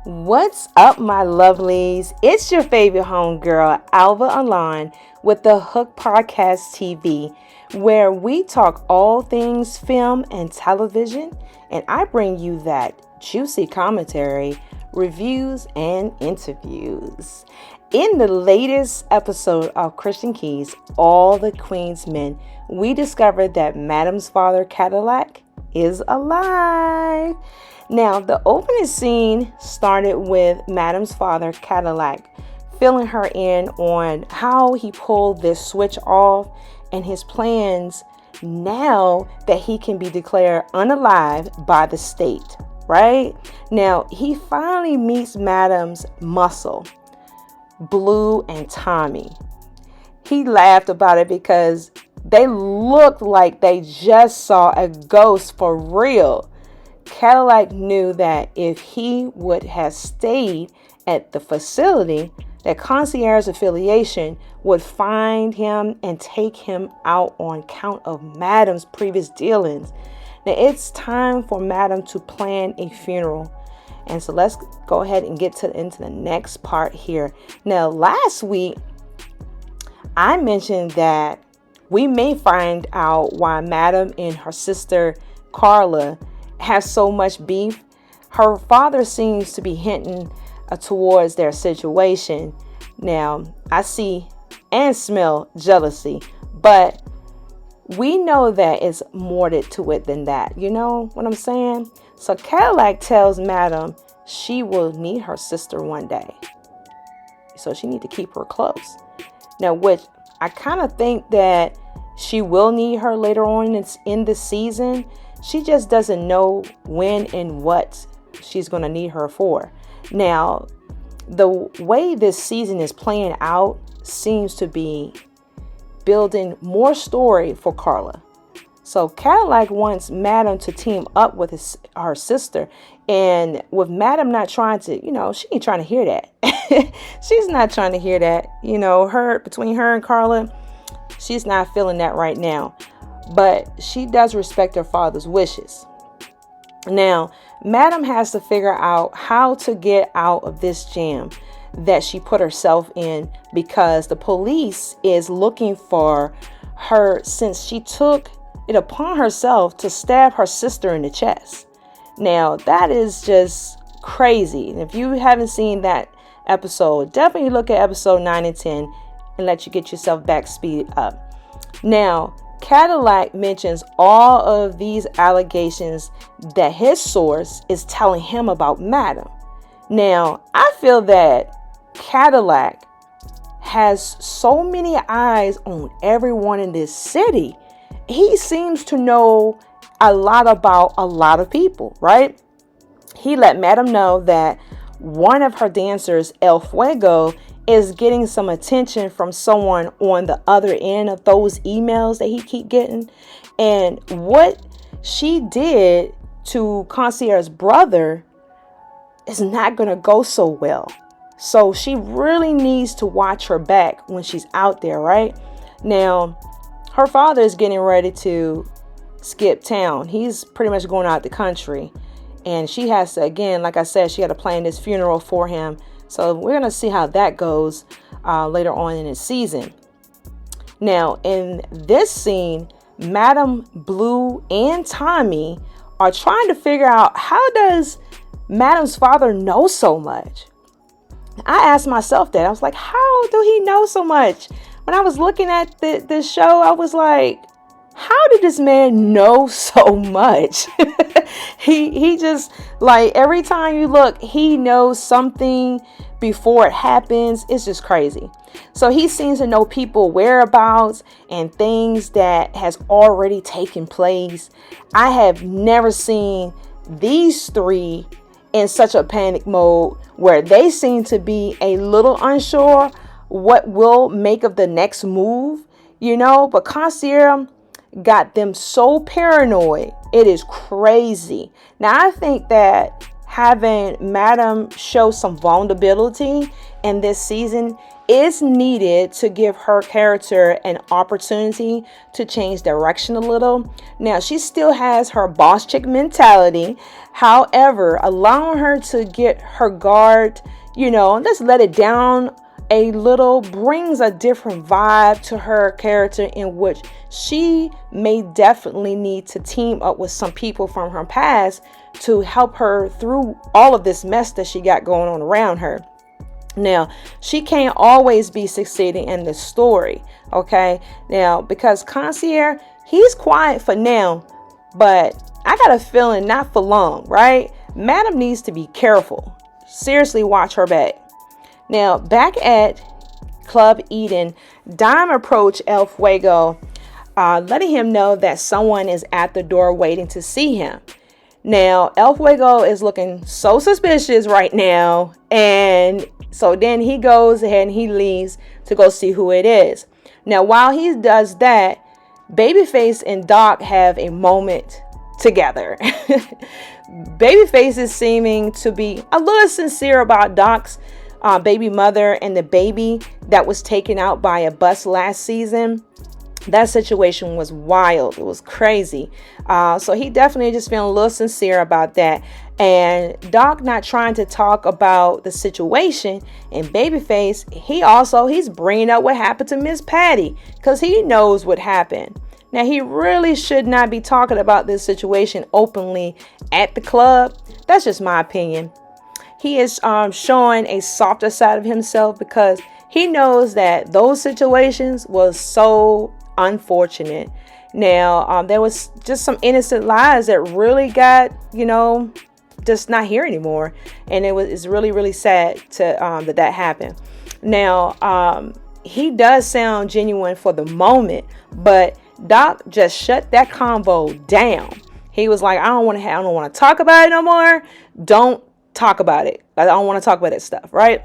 What's up, my lovelies? It's your favorite homegirl, Alva Online, with the Hook Podcast TV, where we talk all things film and television, and I bring you that juicy commentary, reviews, and interviews. In the latest episode of Christian Keys, All the Queen's Men, we discovered that Madam's father, Cadillac, is alive. Now, the opening scene started with Madam's father, Cadillac, filling her in on how he pulled this switch off and his plans now that he can be declared unalive by the state, right? Now, he finally meets Madam's muscle, Blue and Tommy. He laughed about it because they looked like they just saw a ghost for real. Cadillac knew that if he would have stayed at the facility, that concierge affiliation would find him and take him out on count of Madam's previous dealings. Now it's time for Madam to plan a funeral. And so let's go ahead and get into the next part here. Now, last week, I mentioned that we may find out why Madam and her sister Carla have so much beef. Her father seems to be hinting towards their situation. Now, I see and smell jealousy, but we know that it's more to it than that. You know what I'm saying? So Cadillac tells Madam she will need her sister one day, so she need to keep her close. Now, which I kind of think that she will need her later on in the season. She just doesn't know when and what she's going to need her for. Now, the way this season is playing out seems to be building more story for Carla. So Cadillac wants Madam to team up with her sister. And with Madam not trying to, she ain't trying to hear that. She's not trying to hear that. Between her and Carla, she's not feeling that right now. But she does respect her father's wishes. Now, Madam has to figure out how to get out of this jam that she put herself in, because the police is looking for her since she took it upon herself to stab her sister in the chest. Now, that is just crazy. And if you haven't seen that episode, definitely look at episode 9 and 10 and let you get yourself back speed up. Now, Cadillac mentions all of these allegations that his source is telling him about Madam. Now, I feel that Cadillac has so many eyes on everyone in this city. He seems to know a lot about a lot of people, right? He let Madam know that one of her dancers, El Fuego, is getting some attention from someone on the other end of those emails that he keep getting. And what she did to concierge's brother is not going to go so well. So she really needs to watch her back when she's out there, right? Now, her father is getting ready to skip town. He's pretty much going out the country. And she has to, again, like I said, she had to plan this funeral for him. So we're going to see how that goes later on in the season. Now, in this scene, Madam, Blue, and Tommy are trying to figure out, how does Madam's father know so much? I asked myself that. I was like, how do he know so much? When I was looking at this show, I was like, how did this man know so much? He just, like, every time you look, he knows something before it happens. It's just crazy. So he seems to know people whereabouts and things that has already taken place. I have never seen these three in such a panic mode where they seem to be a little unsure what will make of the next move, but concierge got them so paranoid. It is crazy. Now, I think that having Madam show some vulnerability in this season is needed to give her character an opportunity to change direction a little. Now, she still has her boss chick mentality. However, allowing her to get her guard, just let it down a little, brings a different vibe to her character, in which she may definitely need to team up with some people from her past to help her through all of this mess that she got going on around her. Now, she can't always be succeeding in this story, okay? Now, because Concierge, he's quiet for now, but I got a feeling not for long, right? Madam needs to be careful. Seriously, watch her back. Now, back at Club Eden, Dime approached El Fuego, letting him know that someone is at the door waiting to see him. Now, El Fuego is looking so suspicious right now, and so then he goes ahead and he leaves to go see who it is. Now, while he does that, Babyface and Doc have a moment together. Babyface is seeming to be a little sincere about Doc's baby mother and the baby that was taken out by a bus last season. That situation was wild. It was crazy. So he definitely just feeling a little sincere about that. And Doc not trying to talk about the situation. And Babyface, he's bringing up what happened to Miss Patty, because he knows what happened. Now, he really should not be talking about this situation openly at the club. That's just my opinion. He is showing a softer side of himself, because he knows that those situations was so unfortunate. Now, there was just some innocent lives that really got, just not here anymore. And it's really, really sad to that happened. Now, he does sound genuine for the moment, but Doc just shut that convo down. He was like, I don't want to talk about it no more. Don't talk about it. I don't want to talk about that stuff, right?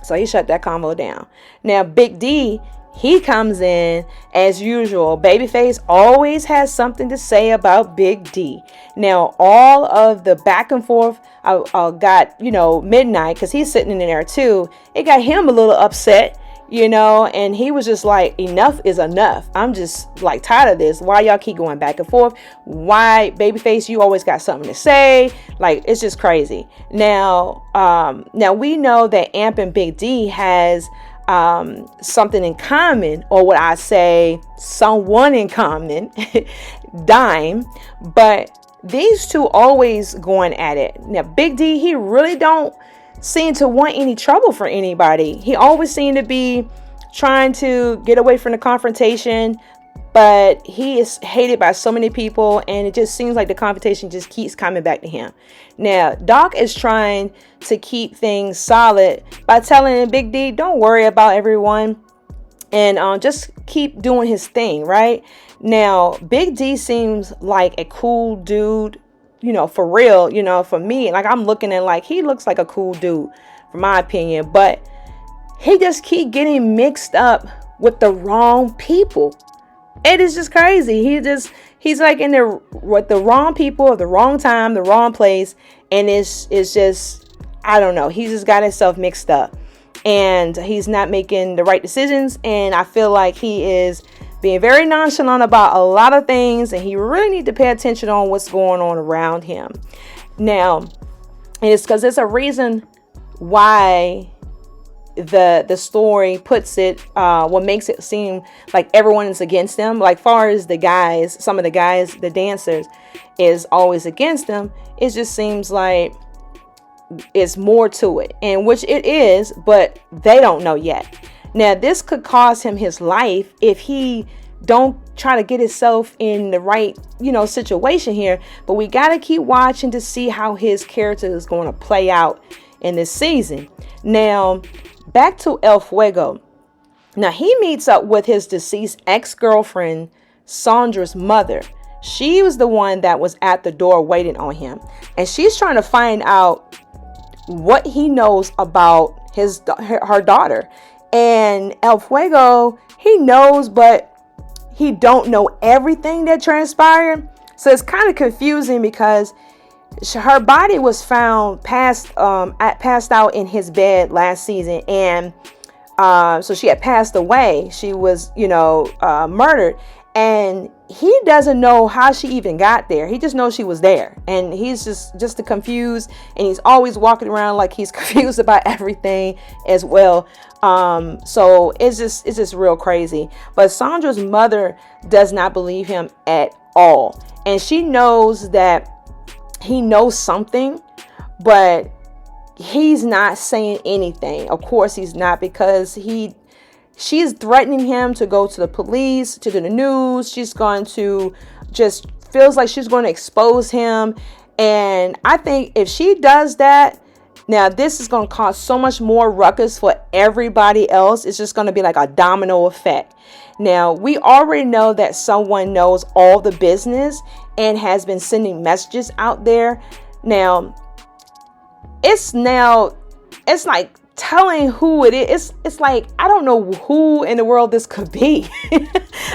So he shut that convo down. Now, Big D, he comes in as usual. Babyface always has something to say about Big D. Now, all of the back and forth got, Midnight, because he's sitting in there too. It got him a little upset, and he was just like, enough is enough. I'm just like tired of this. Why y'all keep going back and forth? Why, Babyface, you always got something to say? Like, it's just crazy. Now we know that Amp and Big D has something in common, or what I say, someone in common, Dime. But these two always going at it. Now, Big D, he really don't seem to want any trouble for anybody. He always seemed to be trying to get away from the confrontation, but he is hated by so many people, and it just seems like the confrontation just keeps coming back to him. Now, Doc is trying to keep things solid by telling Big D, don't worry about everyone, and just keep doing his thing, right? Now, Big D seems like a cool dude, for real, for me. Like, I'm looking at, like, he looks like a cool dude, for my opinion, but he just keep getting mixed up with the wrong people. It is just crazy. He's like with the wrong people at the wrong time, the wrong place. And it's just, I don't know. He just got himself mixed up, and he's not making the right decisions. And I feel like he is being very nonchalant about a lot of things, and he really need to pay attention on what's going on around him. Now, and it's because there's a reason why the story puts it, what makes it seem like everyone is against them. Like, far as the guys, some of the guys, the dancers, is always against them. It just seems like it's more to it, and which it is, but they don't know yet. Now, this could cost him his life if he don't try to get himself in the right, situation here. But we got to keep watching to see how his character is going to play out in this season. Now, back to El Fuego. Now, he meets up with his deceased ex-girlfriend, Sandra's mother. She was the one that was at the door waiting on him. And she's trying to find out what he knows about her daughter. And El Fuego, he knows, but he don't know everything that transpired. So it's kind of confusing, because her body was found passed out in his bed last season, and So she had passed away. She was, murdered. And he doesn't know how she even got there. He just knows she was there. And he's just confused. And he's always walking around like he's confused about everything as well. So it's just real crazy. But Sandra's mother does not believe him at all. And she knows that he knows something, but he's not saying anything. Of course he's not, because she's threatening him to go to the police, to the news. She's going to just feels like she's going to expose him. And I think if she does that, now this is going to cause so much more ruckus for everybody else. It's just going to be like a domino effect. Now, we already know that someone knows all the business and has been sending messages out there. Now, it's like telling who it is. It's like, I don't know who in the world this could be.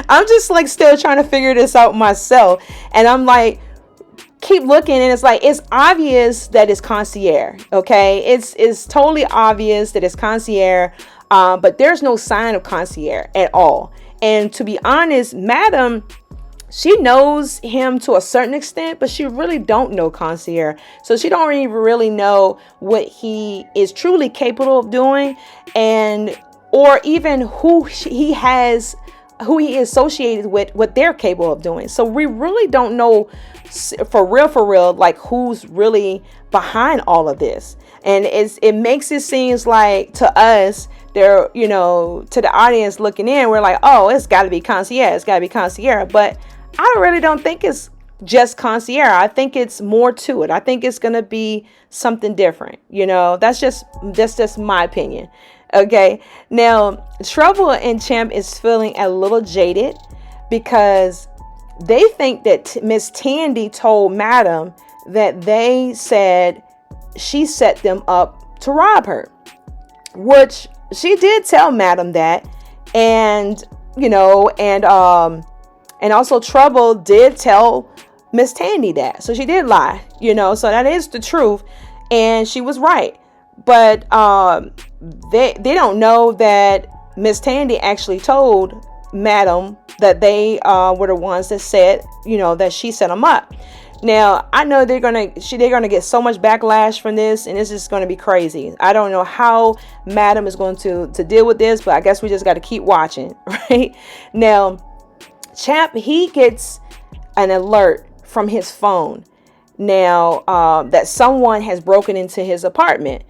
I'm just like still trying to figure this out myself. And I'm like, keep looking, and it's like, it's obvious that it's concierge. Okay. It's totally obvious that it's concierge. But there's no sign of concierge at all. And to be honest, Madam, she knows him to a certain extent, but she really don't know concierge. So she don't even really know what he is truly capable of doing, or even who he is associated with, what they're capable of doing. So we really don't know for real, like who's really behind all of this. And it makes it seems like to us, they're, to the audience looking in, we're like, oh, it's got to be concierge. It's got to be concierge. But I really don't think it's just concierge. I think it's more to it. I think it's going to be something different. That's just my opinion. Okay. Now, Trouble and Champ is feeling a little jaded because they think that Miss Tandy told Madam that they said she set them up to rob her, which she did tell Madam that. And also Trouble did tell Miss Tandy that. So she did lie, so that is the truth. And she was right. But they don't know that Miss Tandy actually told Madam that they were the ones that said, that she set them up. Now, I know they're gonna get so much backlash from this, and it's just gonna be crazy. I don't know how Madam is going to deal with this, but I guess we just got to keep watching, right? Now, Champ, he gets an alert from his phone now that someone has broken into his apartment.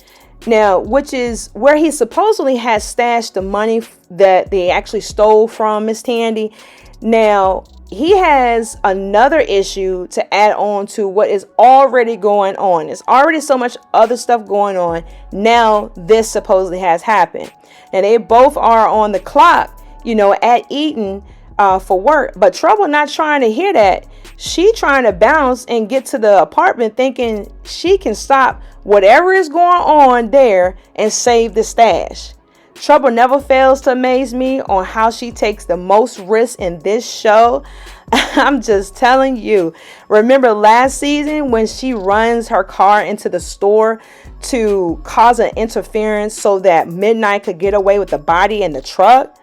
Now, which is where he supposedly has stashed the money that they actually stole from Miss Tandy. Now, he has another issue to add on to what is already going on. There's already so much other stuff going on. Now, this supposedly has happened. Now, they both are on the clock, at Eaton for work. But Trouble not trying to hear that. She trying to bounce and get to the apartment thinking she can stop whatever is going on there and save the stash. Trouble never fails to amaze me on how she takes the most risks in this show. I'm just telling you. Remember last season when she runs her car into the store to cause an interference so that Midnight could get away with the body in the truck?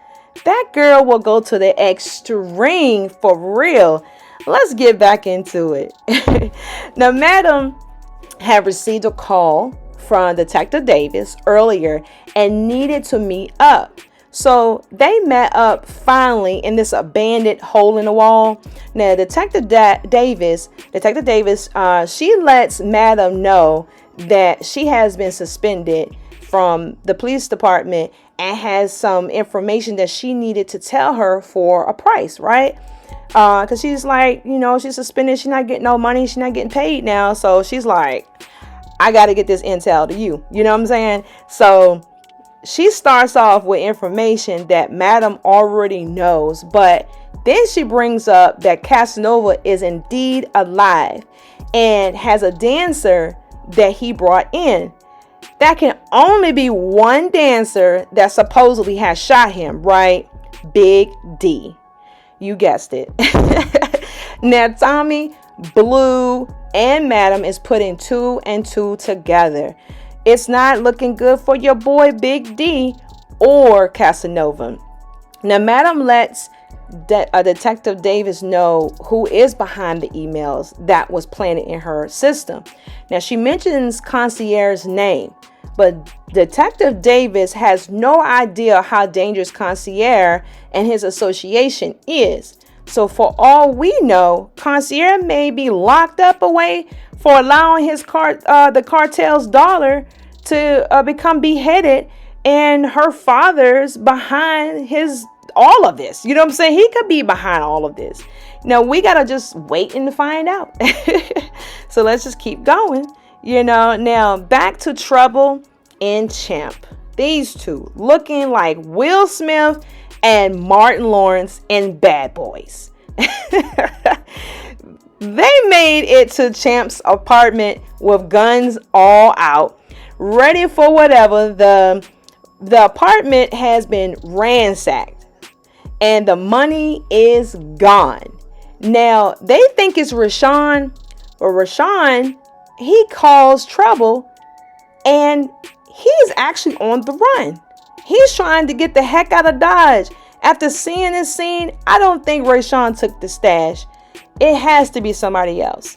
That girl will go to the extreme for real. Let's get back into it. Now, Madam had received a call from Detective Davis earlier and needed to meet up. So they met up finally in this abandoned hole in the wall. Now, Detective Davis, she lets Madam know that she has been suspended from the police department and has some information that she needed to tell her for a price, right? Because she's like, she's suspended. She's not getting no money. She's not getting paid now. So she's like, I got to get this intel to you. You know what I'm saying? So she starts off with information that Madam already knows. But then she brings up that Casanova is indeed alive and has a dancer that he brought in. That can only be one dancer that supposedly has shot him, right? Big D. You guessed it. Now, Tommy, Blue, and Madam is putting 2 and 2 together. It's not looking good for your boy Big D or Casanova. Now, Madam lets Detective Davis know who is behind the emails that was planted in her system. Now, she mentions concierge's name, but Detective Davis has no idea how dangerous concierge and his association is. So for all we know, concierge may be locked up away for allowing the cartel's daughter to become beheaded, and her father's behind all of this. You know what I'm saying? He could be behind all of this. Now, we got to just wait and find out. So let's just keep going. Now back to Trouble and Champ. These two looking like Will Smith and Martin Lawrence in Bad Boys. They made it to Champ's apartment with guns all out, ready for whatever. The apartment has been ransacked and the money is gone. Now, they think it's Rashawn, but Rashawn, he calls Trouble and he's actually on the run. He's trying to get the heck out of Dodge. After seeing this scene, I don't think Rashawn took the stash. It has to be somebody else.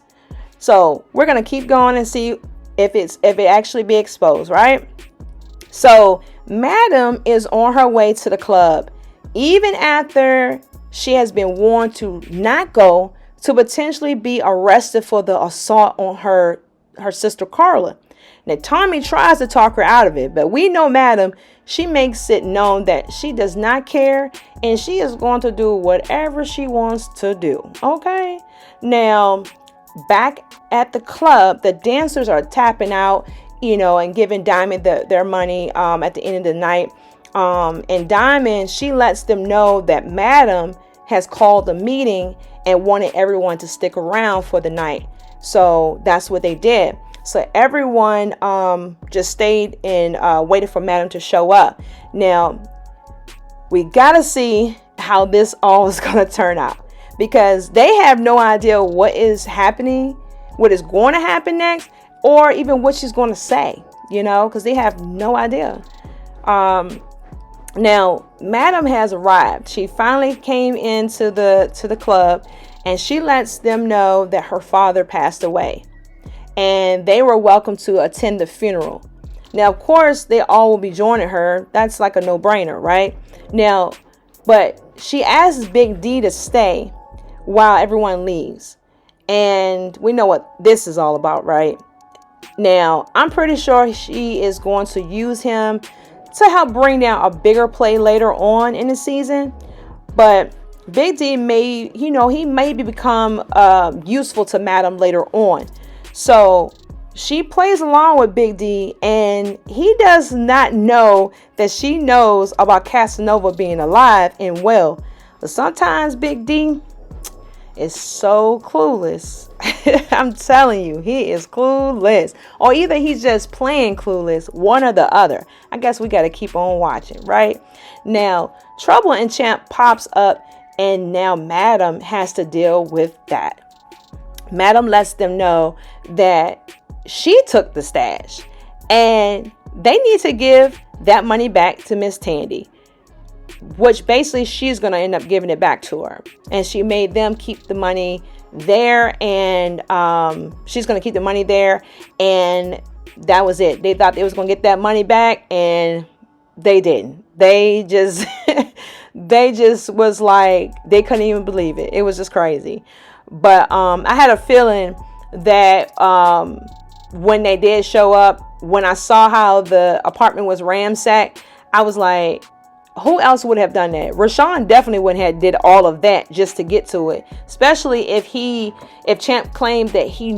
So we're going to keep going and see if it actually be exposed, right? So Madam is on her way to the club, even after she has been warned to not go, to potentially be arrested for the assault on her sister Carla. Now, Tommy tries to talk her out of it, but we know Madam, she makes it known that she does not care and she is going to do whatever she wants to do. Okay? Now, back at the club, the dancers are tapping out, and giving Diamond their money at the end of the night. And Diamond, she lets them know that Madam has called a meeting and wanted everyone to stick around for the night. So that's what they did. So everyone just stayed and waited for Madam to show up. Now, we got to see how this all is going to turn out, because they have no idea what is happening, what is going to happen next, or even what she's going to say, because they have no idea. Now, Madam has arrived. She finally came into the club, and she lets them know that her father passed away. And they were welcome to attend the funeral. Now, of course, they all will be joining her. That's like a no-brainer, right? Now, but she asks Big D to stay while everyone leaves. And we know what this is all about, right? Now, I'm pretty sure she is going to use him to help bring down a bigger play later on in the season. But Big D may, he may become useful to Madam later on. So she plays along with Big D, and he does not know that she knows about Casanova being alive and well. But sometimes Big D is so clueless. I'm telling you, he is clueless. Or either he's just playing clueless, one or the other. I guess we got to keep on watching, right? Now, Trouble and Champ pops up, and now Madam has to deal with that. Madam lets them know that she took the stash and they need to give that money back to Miss Tandy, which basically she's going to end up giving it back to her. And she made them keep the money there, and she's going to keep the money there, and that was it. They thought they was going to get that money back, and they didn't. They just they just was like, they couldn't even believe it. It was just crazy. But I had a feeling that when they did show up, when I saw how the apartment was ransacked, I was like, who else would have done that? Rashawn definitely wouldn't have did all of that just to get to it. Especially if Champ claimed that he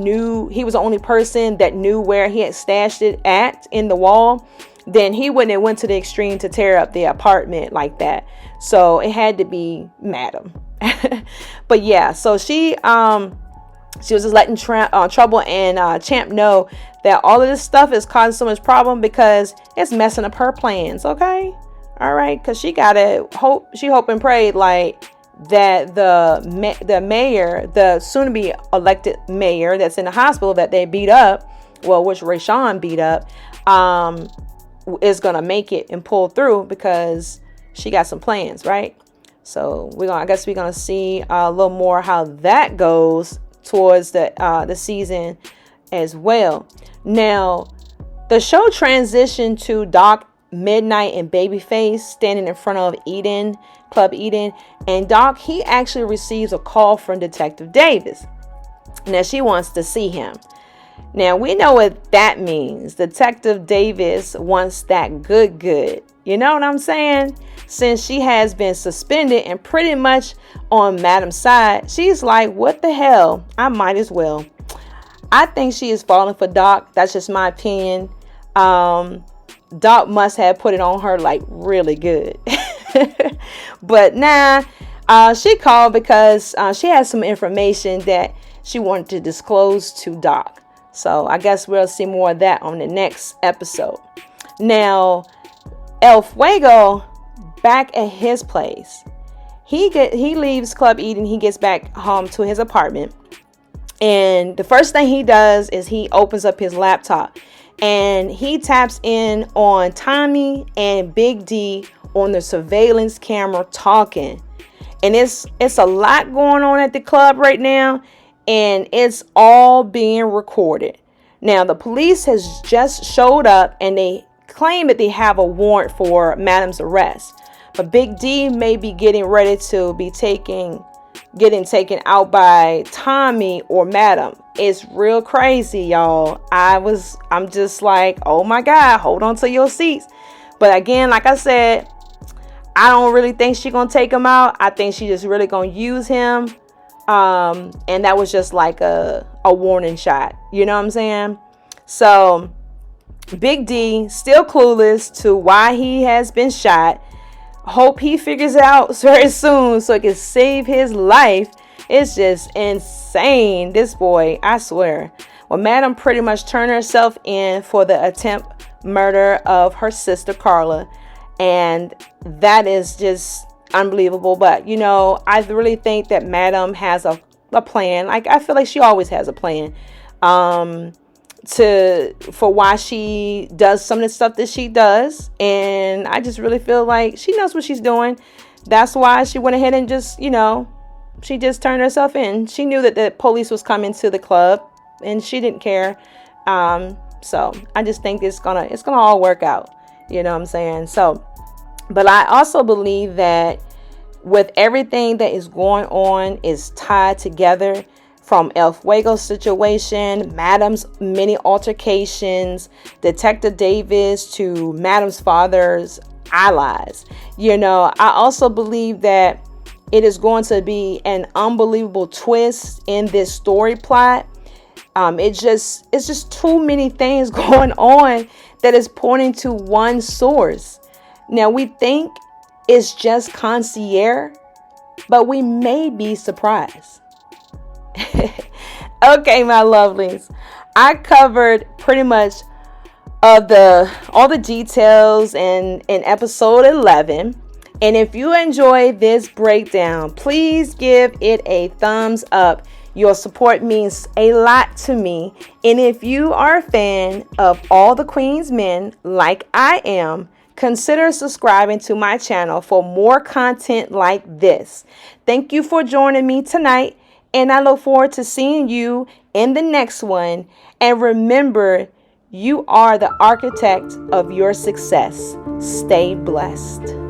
was the only person that knew where he had stashed it at in the wall, then he wouldn't have went to the extreme to tear up the apartment like that. So it had to be Madam. But yeah, so she was just letting Trouble and Champ know that all of this stuff is causing so much problem because it's messing up her plans. Okay, all right, because she hope and prayed like that the mayor, the soon-to-be elected mayor that's in the hospital that they beat up, well, which Rashawn beat up, is going to make it and pull through because she got some plans, right? So I guess we're going to see a little more how that goes towards the season as well. Now, the show transitioned to Doc, Midnight, and Babyface standing in front of Club Eden. And Doc, he actually receives a call from Detective Davis. Now, she wants to see him. Now, we know what that means. Detective Davis wants that good. You know what I'm saying? Since she has been suspended and pretty much on Madam's side, she's like, what the hell? I might as well. I think she is falling for Doc. That's just my opinion. Doc must have put it on her like really good. But she called because she has some information that she wanted to disclose to Doc. So I guess we'll see more of that on the next episode. Now, El Fuego back at his place. He leaves Club Eden. He gets back home to his apartment. And the first thing he does is he opens up his laptop. And he taps in on Tommy and Big D on the surveillance camera talking. And it's a lot going on at the club right now. And it's all being recorded. Now, the police has just showed up and they claim that they have a warrant for Madam's arrest. But Big D may be getting ready to be getting taken out by Tommy or Madam. It's real crazy, y'all. I'm just like, oh my God, hold on to your seats. But again, like I said, I don't really think she's going to take him out. I think she just really going to use him. And that was just like a warning shot. You know what I'm saying? So Big D still clueless to why he has been shot. Hope he figures it out very soon so he can save his life. It's just insane. This boy, I swear. Well, Madam pretty much turned herself in for the attempt murder of her sister Carla. And that is just unbelievable. But, I really think that Madam has a plan. Like, I feel like she always has a plan for why she does some of the stuff that she does. And I just really feel like she knows what she's doing. That's why she went ahead and just, she just turned herself in. She knew that the police was coming to the club and she didn't care. So I just think it's gonna all work out. You know what I'm saying? So, but I also believe that with everything that is going on is tied together, from El Fuego's situation, Madam's many altercations, Detective Davis to Madam's father's allies. I also believe that it is going to be an unbelievable twist in this story plot. It's just too many things going on that is pointing to one source. Now, we think it's just concierge, but we may be surprised. Okay, my lovelies, I covered pretty much all the details in episode 11. And if you enjoyed this breakdown, please give it a thumbs up. Your support means a lot to me. And if you are a fan of All the Queen's Men like I am, consider subscribing to my channel for more content like this. Thank you for joining me tonight, and I look forward to seeing you in the next one. And remember, you are the architect of your success. Stay blessed.